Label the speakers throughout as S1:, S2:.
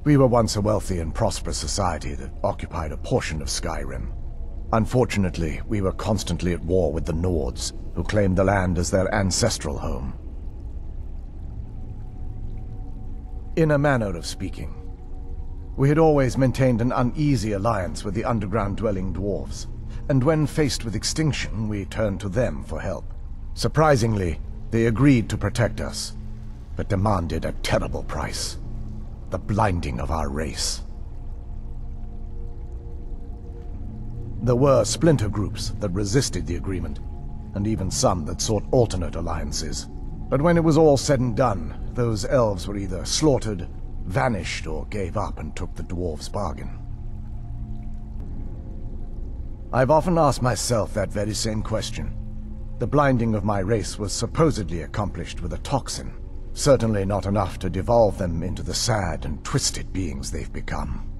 S1: We were once a wealthy and prosperous society that occupied a portion of Skyrim. Unfortunately, we were constantly at war with the Nords, who claimed the land as their ancestral home. In a manner of speaking, we had always maintained an uneasy alliance with the underground-dwelling dwarves, and when faced with extinction, we turned to them for help. Surprisingly, they agreed to protect us, but demanded a terrible price: the blinding of our race. There were splinter groups that resisted the agreement, and even some that sought alternate alliances. But when it was all said and done, those elves were either slaughtered, vanished, or gave up and took the dwarves' bargain. I've often asked myself that very same question. The blinding of my race was supposedly accomplished with a toxin, certainly not enough to devolve them into the sad and twisted beings they've become.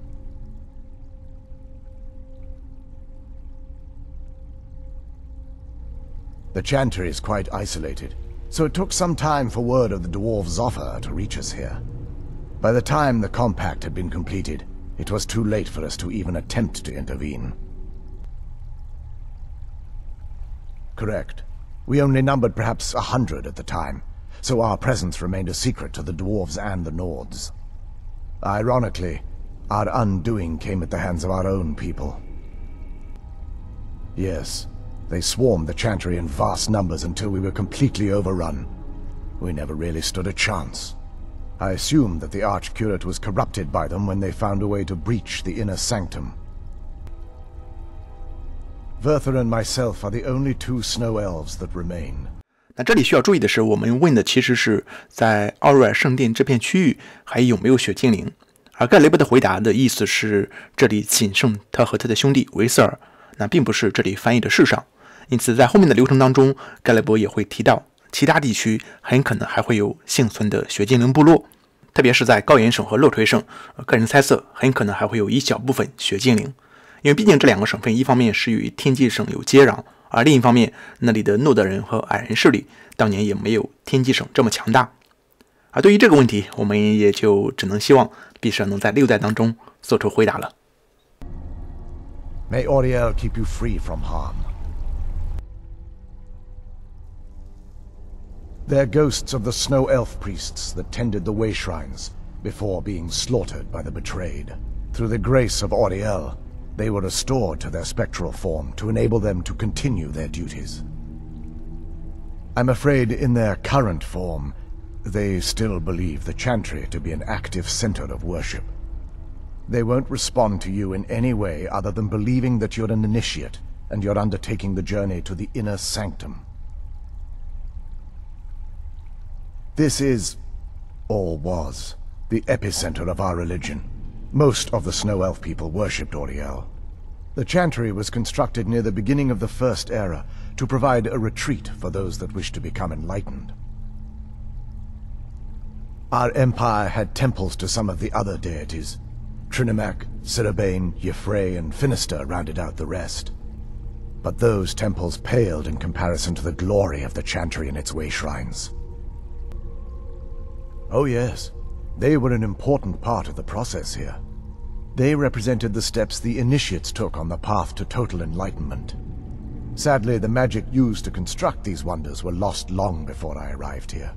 S1: The Chantry is quite isolated, so it took some time for word of the dwarves' offer to reach us here. By the time the compact had been completed, it was too late for us to even attempt to intervene. Correct. We only numbered perhaps 100 at the time, so our presence remained a secret to the dwarves and the Nords. Ironically, our undoing came at the hands of our own people. Yes, they swarmed the Chantry in vast numbers until we were completely overrun. We never really stood a chance. I assumed that the Archcurate was corrupted by them when they found a way to breach the inner sanctum. Verther and myself are the only two snow elves that remain.
S2: 那这里需要注意的是，我们问的其实是在奥瑞尔圣殿这片区域还有没有雪精灵，而盖雷伯的回答的意思是这里仅剩他和他的兄弟维瑟尔，那并不是这里翻译的世上。因此在后面的流程当中，盖雷伯也会提到其他地区很可能还会有幸存的雪精灵部落，特别是在高原省和洛锤省，个人猜测很可能还会有一小部分雪精灵，因为毕竟这两个省份一方面是与天际省有接壤，而另一方面那里的诺德人和矮人势力当年也没有天际省这么强大。而对于这个问题，我们也就只能希望毕设能在6代当中做出回答了。
S1: May Auriel keep you free from harm. They're ghosts of the snow elf priests that tended the way shrines before being slaughtered by the betrayed. Through the grace of Auriel, they were restored to their spectral form to enable them to continue their duties. I'm afraid in their current form, they still believe the Chantry to be an active center of worship. They won't respond to you in any way other than believing that you're an initiate and you're undertaking the journey to the inner sanctum. This is, or was, the epicenter of our religion. Most of the Snow Elf people worshipped Auriel. The Chantry was constructed near the beginning of the First Era to provide a retreat for those that wish to become enlightened. Our empire had temples to some of the other deities. Trinimac, Ciribane, Yffrey, and Finister rounded out the rest. But those temples paled in comparison to the glory of the Chantry and its way shrines. Oh yes, they were an important part of the process here. They represented the steps the initiates took on the path to total enlightenment. Sadly, the magic used to construct these wonders were lost long before I arrived here.